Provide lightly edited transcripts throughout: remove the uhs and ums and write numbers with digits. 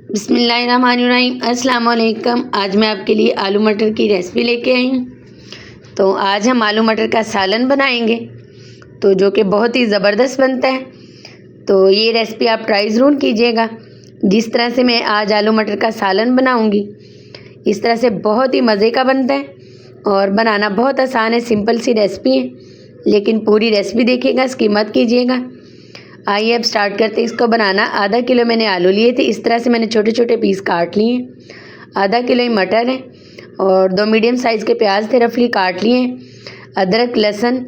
बिस्मिल्लाहिर्रहमानिर्रहीम। अस्सलाम वालेकुम। आज मैं आपके लिए आलू मटर की रेसिपी लेके आई हूँ। तो आज हम आलू मटर का सालन बनाएंगे, तो जो कि बहुत ही ज़बरदस्त बनता है। तो ये रेसिपी आप ट्राई ज़रूर कीजिएगा। जिस तरह से मैं आज आलू मटर का सालन बनाऊंगी, इस तरह से बहुत ही मज़े का बनता है और बनाना बहुत आसान है। सिंपल सी रेसिपी है, लेकिन पूरी रेसिपी देखिएगा, स्किप मत कीजिएगा। आइए अब स्टार्ट करते हैं इसको बनाना। आधा किलो मैंने आलू लिए थे, इस तरह से मैंने छोटे छोटे पीस काट लिए। आधा किलो ही मटर है और 2 मीडियम साइज़ के प्याज थे, रफली काट लिए। अदरक, लहसुन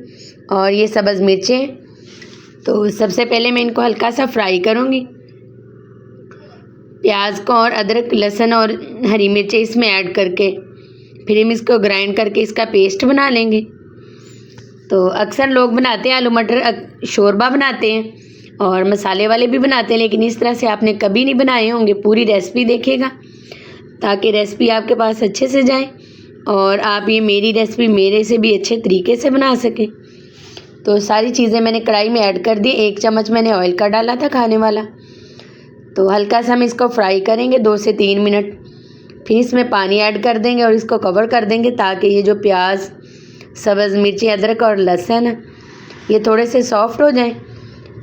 और ये सब्ज़ मिर्चें। तो सबसे पहले मैं इनको हल्का सा फ्राई करूँगी, प्याज को और अदरक, लहसुन और हरी मिर्चें इसमें ऐड करके फिर हम इसको ग्राइंड करके इसका पेस्ट बना लेंगे। तो अक्सर लोग बनाते हैं आलू मटर शोरबा बनाते हैं और मसाले वाले भी बनाते हैं, लेकिन इस तरह से आपने कभी नहीं बनाए होंगे। पूरी रेसिपी देखिएगा ताकि रेसिपी आपके पास अच्छे से जाए और आप ये मेरी रेसिपी मेरे से भी अच्छे तरीके से बना सकें। तो सारी चीज़ें मैंने कढ़ाई में ऐड कर दी। 1 चम्मच मैंने ऑयल का डाला था खाने वाला। तो हल्का सा हम इसको फ्राई करेंगे 2 से 3 मिनट। फिर इसमें पानी ऐड कर देंगे और इसको कवर कर देंगे ताकि ये जो प्याज, सब्ज़ मिर्ची, अदरक और लहसुन ये थोड़े से सॉफ्ट हो जाएं।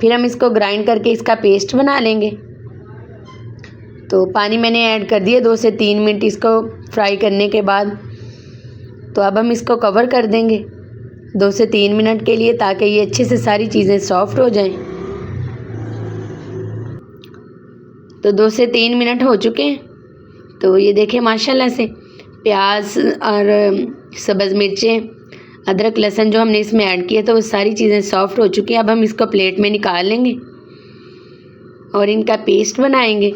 फिर हम इसको ग्राइंड करके इसका पेस्ट बना लेंगे। तो पानी मैंने ऐड कर दिया 2 से 3 मिनट इसको फ्राई करने के बाद। तो अब हम इसको कवर कर देंगे 2 से 3 मिनट के लिए ताकि ये अच्छे से सारी चीज़ें सॉफ्ट हो जाएं। तो 2 से 3 मिनट हो चुके हैं। तो ये देखें माशाल्लाह से प्याज और सब्ज़ मिर्चें, अदरक, लहसुन जो हमने इसमें ऐड किया तो वो सारी चीज़ें सॉफ्ट हो चुकी हैं। अब हम इसको प्लेट में निकाल लेंगे और इनका पेस्ट बनाएंगे।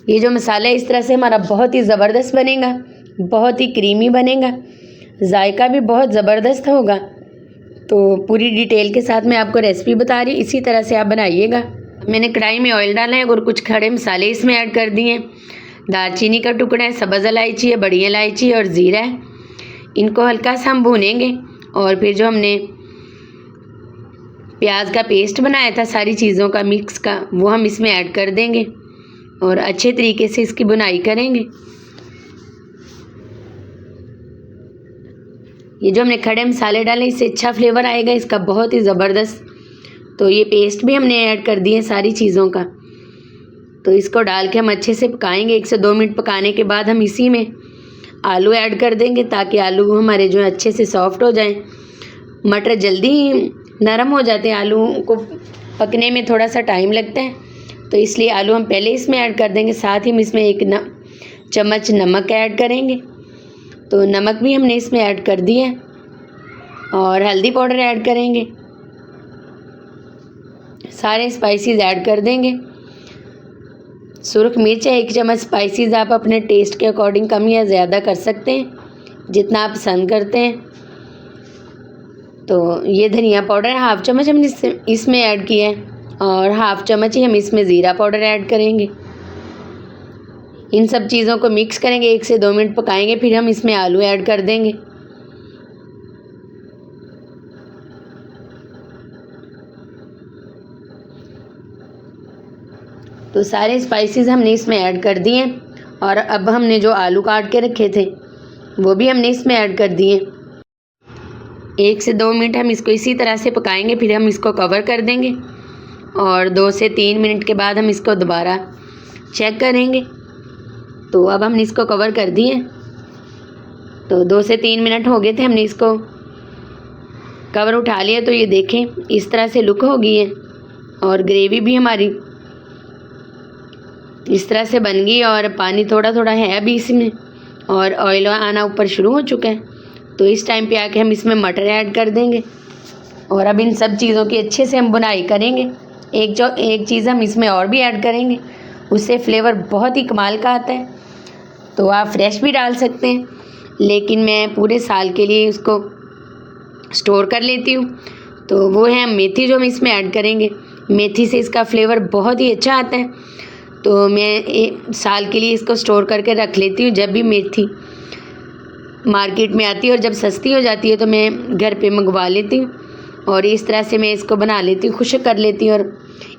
ये जो मसाला है इस तरह से हमारा बहुत ही ज़बरदस्त बनेगा, बहुत ही क्रीमी बनेगा, जायका भी बहुत ज़बरदस्त होगा। तो पूरी डिटेल के साथ मैं आपको रेसिपी बता रही हूँ, इसी तरह से आप बनाइएगा। मैंने कढ़ाई में ऑयल डाला है और कुछ खड़े मसाले इसमें ऐड कर दिए हैं। दालचीनी का टुकड़ा है, सब्ज़ इलायची है, बड़ी इलायची और ज़ीरा है। इनको हल्का सा हम भूनेंगे और फिर जो हमने प्याज का पेस्ट बनाया था सारी चीज़ों का मिक्स का, वो हम इसमें ऐड कर देंगे और अच्छे तरीके से इसकी बुनाई करेंगे। ये जो हमने खड़े मसाले डाले इससे अच्छा फ्लेवर आएगा इसका, बहुत ही ज़बरदस्त। तो ये पेस्ट भी हमने ऐड कर दिए सारी चीज़ों का। तो इसको डाल के हम अच्छे से पकाएंगे। 1 से 2 मिनट पकाने के बाद हम इसी में आलू ऐड कर देंगे ताकि आलू हमारे जो अच्छे से सॉफ्ट हो जाएं। मटर जल्दी नरम हो जाते हैं, आलू को पकने में थोड़ा सा टाइम लगता है, तो इसलिए आलू हम पहले इसमें ऐड कर देंगे। साथ ही हम इसमें 1 चम्मच नमक ऐड करेंगे। तो नमक भी हमने इसमें ऐड कर दिया और हल्दी पाउडर ऐड करेंगे। सारे स्पाइसेस ऐड कर देंगे। सुरख मिर्च है 1 चम्मच। स्पाइसेस आप अपने टेस्ट के अकॉर्डिंग कम या ज़्यादा कर सकते हैं, जितना आप पसंद करते हैं। तो ये धनिया पाउडर 1/2 चम्मच हमने इसमें ऐड किया है और 1/2 चम्मच ही हम इसमें ज़ीरा पाउडर ऐड करेंगे। इन सब चीज़ों को मिक्स करेंगे, 1 से 2 मिनट पकाएंगे, फिर हम इसमें आलू ऐड कर देंगे। तो सारे स्पाइसेस हमने इसमें ऐड कर दिए और अब हमने जो आलू काट के रखे थे वो भी हमने इसमें ऐड कर दिए। 1 से 2 मिनट हम इसको इसी तरह से पकाएंगे, फिर हम इसको कवर कर देंगे और 2 से 3 मिनट के बाद हम इसको दोबारा चेक करेंगे। तो अब हमने इसको कवर कर दिए। तो 2 से 3 मिनट हो गए थे, हमने इसको कवर उठा लिया। तो ये देखें इस तरह से लुक हो गई है और ग्रेवी भी हमारी इस तरह से बन गई और पानी थोड़ा थोड़ा है अभी इसमें और ऑयल आना ऊपर शुरू हो चुका है। तो इस टाइम पे आके हम इसमें मटर ऐड कर देंगे और अब इन सब चीज़ों की अच्छे से हम बुनाई करेंगे। एक चीज़ हम इसमें और भी ऐड करेंगे, उससे फ्लेवर बहुत ही कमाल का आता है। तो आप फ्रेश भी डाल सकते हैं, लेकिन मैं पूरे साल के लिए उसको स्टोर कर लेती हूँ। तो वो है मेथी, जो हम इसमें ऐड करेंगे। मेथी से इसका फ्लेवर बहुत ही अच्छा आता है। तो मैं 1 साल के लिए इसको स्टोर करके रख लेती हूँ। जब भी मेथी मार्केट में आती है और जब सस्ती हो जाती है तो मैं घर पे मंगवा लेती हूँ और इस तरह से मैं इसको बना लेती हूँ, खुश्क कर लेती हूँ और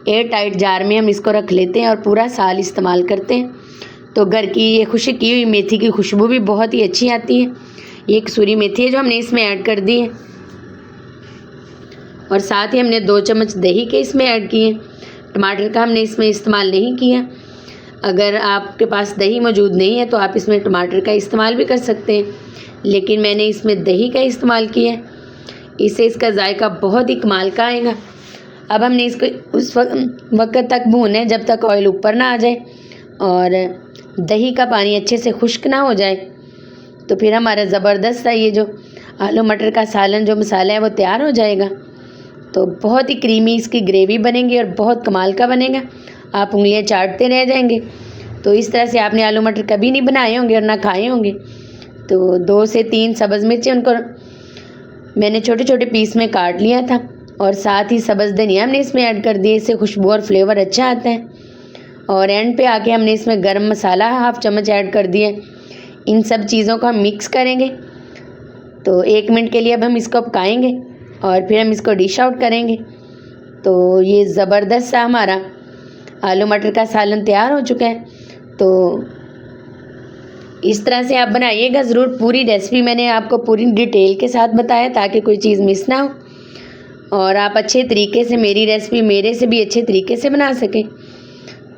एयर टाइट जार में हम इसको रख लेते हैं और पूरा साल इस्तेमाल करते हैं। तो घर की ये खुश्क की हुई मेथी की खुशबू भी बहुत ही अच्छी आती है। ये कसूरी मेथी है जो हमने इसमें ऐड कर दी है और साथ ही हमने 2 चम्मच दही के इसमें ऐड किए। टमाटर का हमने इसमें इस्तेमाल नहीं किया। अगर आपके पास दही मौजूद नहीं है तो आप इसमें टमाटर का इस्तेमाल भी कर सकते हैं, लेकिन मैंने इसमें दही का इस्तेमाल किया है। इससे इसका जायका बहुत ही कमाल का आएगा। अब हमने इसको उस वक्त तक भूना है जब तक ऑयल ऊपर ना आ जाए और दही का पानी अच्छे से खुश्क ना हो जाए। तो फिर हमारा ज़बरदस्त सा ये जो आलू मटर का सालन जो मसाला है वो तैयार हो जाएगा। तो बहुत ही क्रीमी इसकी ग्रेवी बनेगी और बहुत कमाल का बनेगा। आप उंगलियां चाटते रह जाएंगे। तो इस तरह से आपने आलू मटर कभी नहीं बनाए होंगे और ना खाए होंगे। तो 2 से 3 सब्ज़ मिर्ची उनको मैंने छोटे छोटे पीस में काट लिया था और साथ ही सब्ज़ धनिया हमने इसमें ऐड कर दिए। इससे खुशबू और फ्लेवर अच्छा आता है। और एंड पे आके हमने इसमें गरम मसाला 1/2 चम्मच ऐड कर दिया। इन सब चीज़ों को हम मिक्स करेंगे। तो 1 मिनट के लिए अब हम इसको पकाएंगे और फिर हम इसको डिश आउट करेंगे। तो ये ज़बरदस्त सा हमारा आलू मटर का सालन तैयार हो चुका है। तो इस तरह से आप बनाइएगा ज़रूर। पूरी रेसिपी मैंने आपको पूरी डिटेल के साथ बताया ताकि कोई चीज़ मिस ना हो और आप अच्छे तरीके से मेरी रेसिपी मेरे से भी अच्छे तरीके से बना सकें।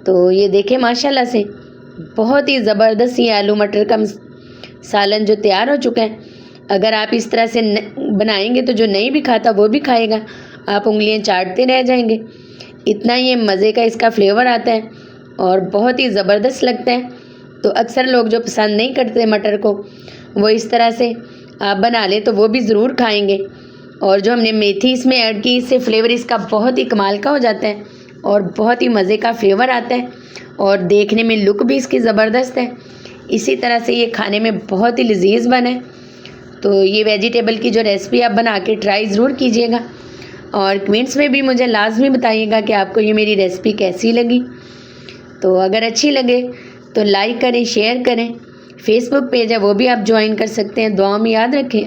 तो ये देखें माशाल्लाह से बहुत ही ज़बरदस्त ये आलू मटर का सालन जो तैयार हो चुका है। अगर आप इस तरह से बनाएंगे तो जो नहीं भी खाता वो भी खाएगा। आप उंगलियां चाटते रह जाएंगे। इतना ये मज़े का इसका फ्लेवर आता है और बहुत ही ज़बरदस्त लगता है। तो अक्सर लोग जो पसंद नहीं करते मटर को वो इस तरह से आप बना लें तो वो भी ज़रूर खाएंगे। और जो हमने मेथी इसमें ऐड की इससे फ्लेवर इसका बहुत ही कमाल का हो जाता है और बहुत ही मज़े का फ्लेवर आता है और देखने में लुक भी इसकी ज़बरदस्त है। इसी तरह से ये खाने में बहुत ही लजीज बना है। तो ये वेजिटेबल की जो रेसिपी आप बना के ट्राई ज़रूर कीजिएगा और कमेंट्स में भी मुझे लाजमी बताइएगा कि आपको ये मेरी रेसिपी कैसी लगी। तो अगर अच्छी लगे तो लाइक करें, शेयर करें। फेसबुक पेज है वो भी आप ज्वाइन कर सकते हैं। दुआ में याद रखें।